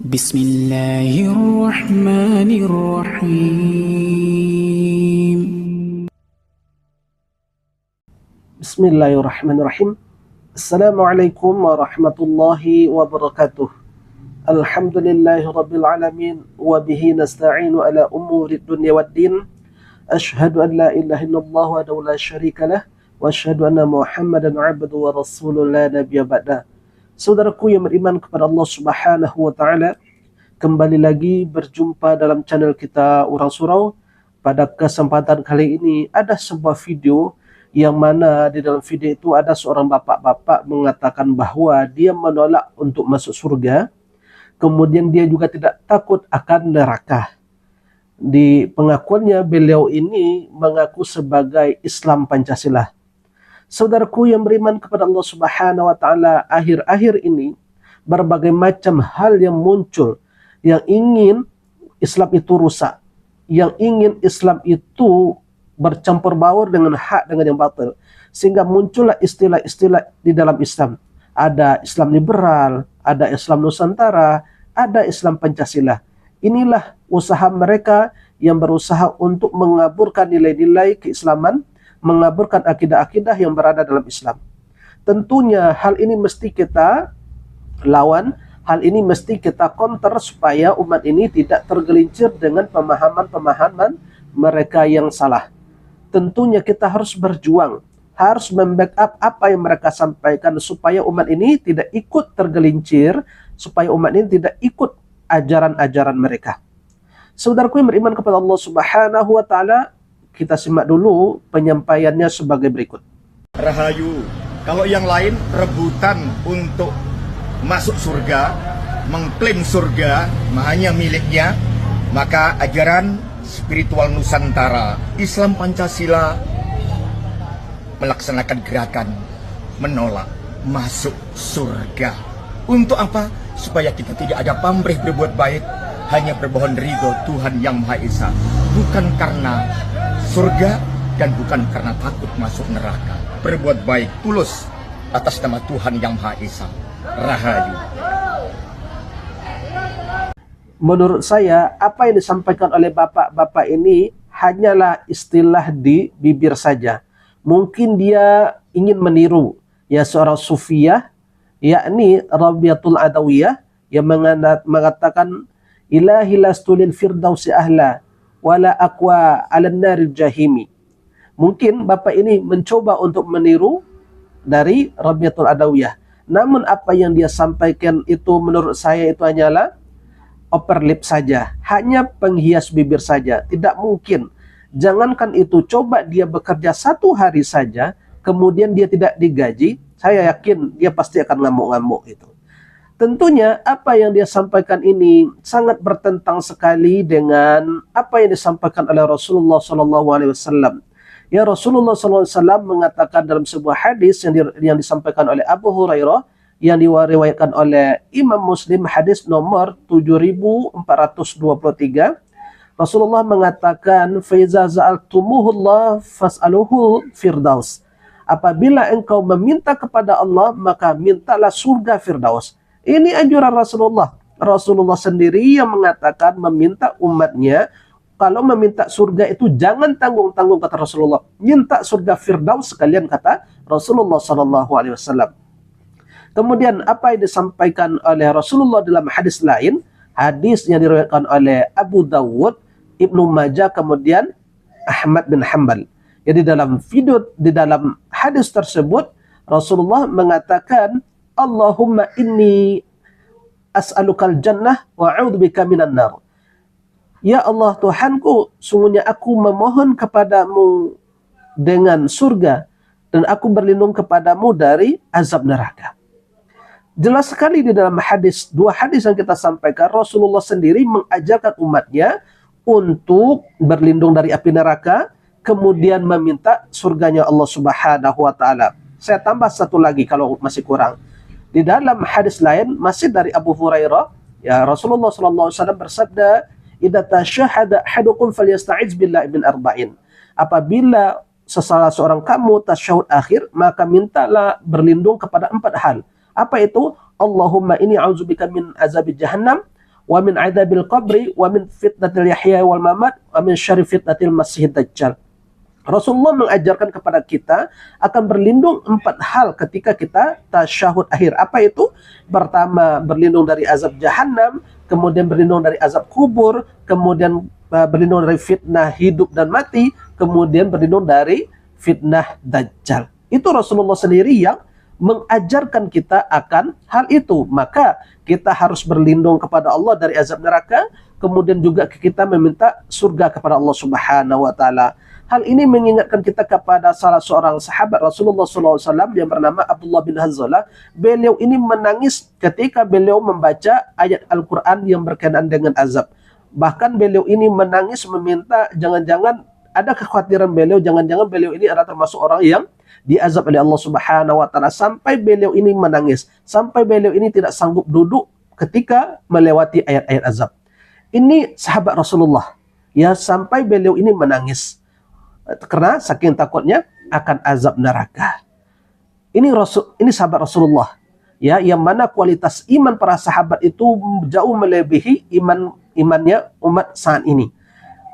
Bismillahirrahmanirrahim. Bismillahirrahmanirrahim. Assalamualaikum warahmatullahi wabarakatuh. Alhamdulillahi rabbil alamin. Wabihi nasta'inu ala umuri dunya waddin. Ashhadu an la ilaha illallah wa la syarika lah. Wa ashhadu anna Muhammadan abduhu wa rasuluh la nabiyya ba'da. Saudaraku yang beriman kepada Allah Subhanahu wa taala, kembali lagi berjumpa dalam channel kita Orang Surau. Pada kesempatan kali ini ada sebuah video yang mana di dalam video itu ada seorang bapak-bapak mengatakan bahwa dia menolak untuk masuk surga, kemudian dia juga tidak takut akan neraka. Di pengakuannya, beliau ini mengaku sebagai Islam Pancasila. Saudaraku yang beriman kepada Allah Subhanahu wa taala, akhir-akhir ini berbagai macam hal yang muncul yang ingin Islam itu rusak, yang ingin Islam itu bercampur baur dengan hak dengan yang batil, sehingga muncullah istilah-istilah di dalam Islam. Ada Islam liberal, ada Islam Nusantara, ada Islam Pancasila. Inilah usaha mereka yang berusaha untuk mengaburkan nilai-nilai keislaman, mengaburkan akidah-akidah yang berada dalam Islam. Tentunya hal ini mesti kita lawan, hal ini mesti kita counter supaya umat ini tidak tergelincir dengan pemahaman-pemahaman mereka yang salah. Tentunya kita harus berjuang, harus membackup apa yang mereka sampaikan supaya umat ini tidak ikut tergelincir, supaya umat ini tidak ikut ajaran-ajaran mereka. Saudaraku yang beriman kepada Allah Subhanahu wa taala, kita simak dulu penyampaiannya sebagai berikut. Rahayu, kalau yang lain rebutan untuk masuk surga, mengklaim surga hanya miliknya, maka ajaran spiritual Nusantara, Islam Pancasila melaksanakan gerakan menolak masuk surga. Untuk apa? Supaya kita tidak ada pamrih berbuat baik, hanya bermohon ridho Tuhan Yang Maha Esa, bukan karena surga dan bukan karena takut masuk neraka. Berbuat baik tulus atas nama Tuhan Yang Maha Esa. Rahayu. Menurut saya, apa yang disampaikan oleh bapak-bapak ini hanyalah istilah di bibir saja. Mungkin dia ingin meniru ya seorang sufiyah, yakni Rabiatul Adawiyah, yang mengatakan ilahi lastu lil firdausi ahla wala aqwa 'alan naril jahimi. Mungkin bapak ini mencoba untuk meniru dari Rabiatul Adawiyah. Namun apa yang dia sampaikan itu menurut saya itu hanyalah upper lip saja, hanya penghias bibir saja. Tidak mungkin. Jangankan itu, coba dia bekerja 1 hari saja, kemudian dia tidak digaji, saya yakin dia pasti akan ngamuk-ngamuk itu. Tentunya apa yang dia sampaikan ini sangat bertentang sekali dengan apa yang disampaikan oleh Rasulullah SAW. Ya, Rasulullah SAW mengatakan dalam sebuah hadis yang disampaikan oleh Abu Hurairah, yang diriwayatkan oleh Imam Muslim, hadis nomor 7423. Rasulullah mengatakan, "Faiza za'altumuhullah fas'aluhu firdaus." Apabila engkau meminta kepada Allah, maka mintalah surga Firdaus. Ini anjuran Rasulullah. Rasulullah sendiri yang mengatakan meminta umatnya, kalau meminta surga itu jangan tanggung-tanggung, kata Rasulullah. Minta surga Firdaus sekalian, kata Rasulullah SAW. Kemudian apa yang disampaikan oleh Rasulullah dalam hadis lain, hadis yang diriwayatkan oleh Abu Dawud, Ibnu Majah, kemudian Ahmad bin Hanbal. Jadi di dalam hadis tersebut Rasulullah mengatakan, Allahumma inni as'alukal jannah wa a'udzubika minan nar. Ya Allah Tuhanku, sungguhnya aku memohon kepadamu dengan surga dan aku berlindung kepadamu dari azab neraka. Jelas sekali di dalam dua hadis yang kita sampaikan, Rasulullah sendiri mengajarkan umatnya untuk berlindung dari api neraka, kemudian meminta surganya Allah Subhanahu wa taala. Saya tambah satu lagi kalau masih kurang. Di dalam hadis lain masih dari Abu Hurairah, ya Rasulullah SAW bersabda, "Idza tasyahada ahadukum falyasta'iz billahi min arba'in." Apabila salah seorang kamu tasyahud akhir, maka mintalah berlindung kepada 4 hal. Apa itu? Allahumma inni a'udzubika min azabi jahannam, wa min adzabil qabri, wa min fitnatil yahya wal mamat, wa min syarri fitnatil masiihid dajjal. Rasulullah mengajarkan kepada kita akan berlindung 4 hal ketika kita tasyahud akhir. Apa itu? Pertama, berlindung dari azab jahannam, kemudian berlindung dari azab kubur, kemudian berlindung dari fitnah hidup dan mati, kemudian berlindung dari fitnah dajjal. Itu Rasulullah sendiri yang mengajarkan kita akan hal itu. Maka kita harus berlindung kepada Allah dari azab neraka, kemudian juga kita meminta surga kepada Allah Subhanahu wa taala. Hal ini mengingatkan kita kepada salah seorang sahabat Rasulullah SAW yang bernama Abdullah bin Hanzalah. Beliau ini menangis ketika beliau membaca ayat Al-Quran yang berkenaan dengan azab. Bahkan beliau ini menangis meminta, jangan-jangan ada kekhawatiran beliau, jangan-jangan beliau ini adalah termasuk orang yang diazab oleh Allah Subhanahu wa taala, sampai beliau ini menangis, sampai beliau ini tidak sanggup duduk ketika melewati ayat-ayat azab. Ini sahabat Rasulullah, ya, sampai beliau ini menangis karena saking takutnya akan azab neraka. Ini sahabat Rasulullah, ya, yang mana kualitas iman para sahabat itu jauh melebihi imannya umat saat ini.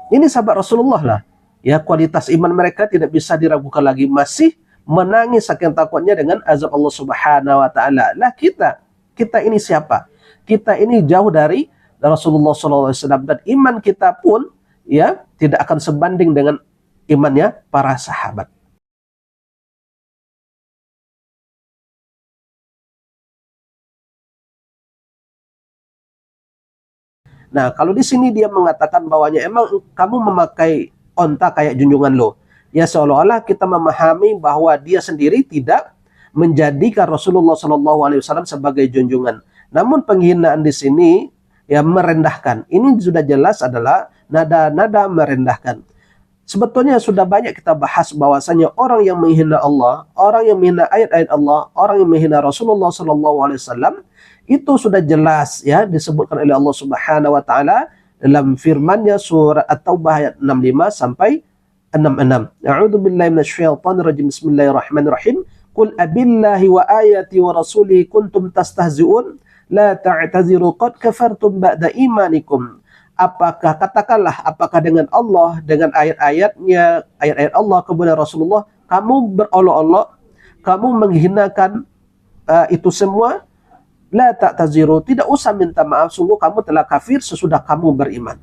Ini sahabat Rasulullah lah, ya, kualitas iman mereka tidak bisa diragukan lagi, masih menangis saking takutnya dengan azab Allah Subhanahu wa taala. Lah kita ini siapa? Kita ini jauh dari Rasulullah SAW, dan iman kita pun, ya, tidak akan sebanding dengan imannya para sahabat. Nah, kalau di sini dia mengatakan bahwanya emang kamu memakai onta kayak junjungan lo. Ya, seolah-olah kita memahami bahwa dia sendiri tidak menjadikan Rasulullah SAW sebagai junjungan. Namun penghinaan di sini, ya, merendahkan. Ini sudah jelas adalah nada-nada merendahkan. Sebetulnya sudah banyak kita bahas bahwasanya orang yang menghina Allah, orang yang menghina ayat-ayat Allah, orang yang menghina Rasulullah SAW, itu sudah jelas, ya, disebutkan oleh Allah Subhanahu wa taala dalam firman-Nya surat At-Taubah ayat 65 sampai 66. A'udzu billahi minasyaitonir rajim. Bismillahirrahmanirrahim. Qul abillahi wa ayati wa rasulihi kuntum tastahzi'un la ta'taziru qad kafartum ba'da imanikum. Apakah dengan Allah, dengan ayat-ayatnya, ayat-ayat Allah kepada Rasulullah, kamu berolok-olok, kamu menghinakan itu semua? La ta'taziru, tidak usah minta maaf, sungguh kamu telah kafir sesudah kamu beriman.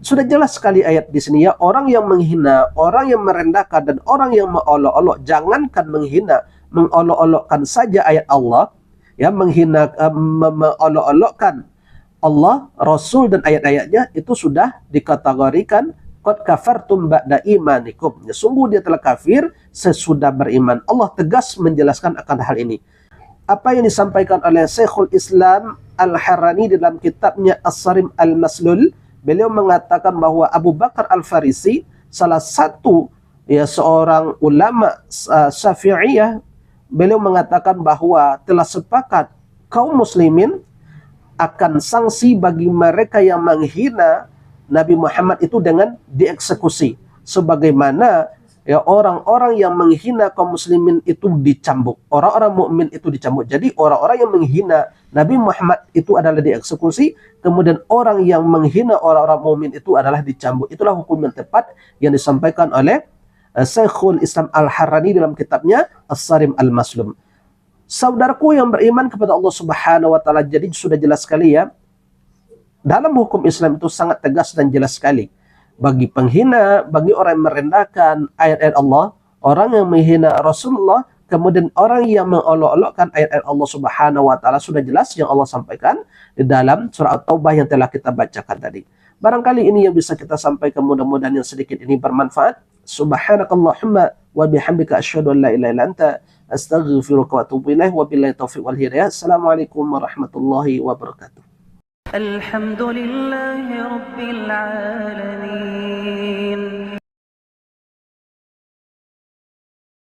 Sudah jelas sekali ayat di sini, ya, orang yang menghina, orang yang merendahkan, dan orang yang mengolok-olok, jangankan menghina, mengolok-olokkan saja ayat Allah, ya, menghina, mengolok-olokkan Allah, Rasul, dan ayat-ayatnya, itu sudah dikategorikan qad kafartum ba'da imanikum. Ya, sungguh dia telah kafir sesudah beriman. Allah tegas menjelaskan akan hal ini. Apa yang disampaikan oleh Syekhul Islam Al-Harrani dalam kitabnya As-Sarim Al-Maslul, beliau mengatakan bahwa Abu Bakar Al-Farisi, salah satu, ya, seorang ulama Syafi'iyah, beliau mengatakan bahwa telah sepakat kaum muslimin akan sanksi bagi mereka yang menghina Nabi Muhammad itu dengan dieksekusi, sebagaimana, ya, orang-orang yang menghina kaum muslimin itu dicambuk, orang-orang mukmin itu dicambuk. Jadi orang-orang yang menghina Nabi Muhammad itu adalah dieksekusi, kemudian orang yang menghina orang-orang mukmin itu adalah dicambuk. Itulah hukum yang tepat yang disampaikan oleh Syekhul Islam Al-Harrani dalam kitabnya As-Sarim Al-Maslum. Saudaraku yang beriman kepada Allah Subhanahu wa taala, jadi sudah jelas sekali, ya, dalam hukum Islam itu sangat tegas dan jelas sekali. Bagi penghina, bagi orang yang merendahkan ayat-ayat Allah, orang yang menghina Rasulullah, kemudian orang yang mengolok-olokkan ayat-ayat Allah Subhanahu wa taala, sudah jelas yang Allah sampaikan di dalam surah At-Taubah yang telah kita bacakan tadi. Barangkali ini yang bisa kita sampaikan, mudah-mudahan yang sedikit ini bermanfaat. Subhanakallahumma wa bihamdika asyhadu an la ilaha illa anta astaghfiruka wa atubu ilaik. Wabillahi taufiq wal hidayah. Assalamualaikum warahmatullahi wabarakatuh. الحمد لله رب العالمين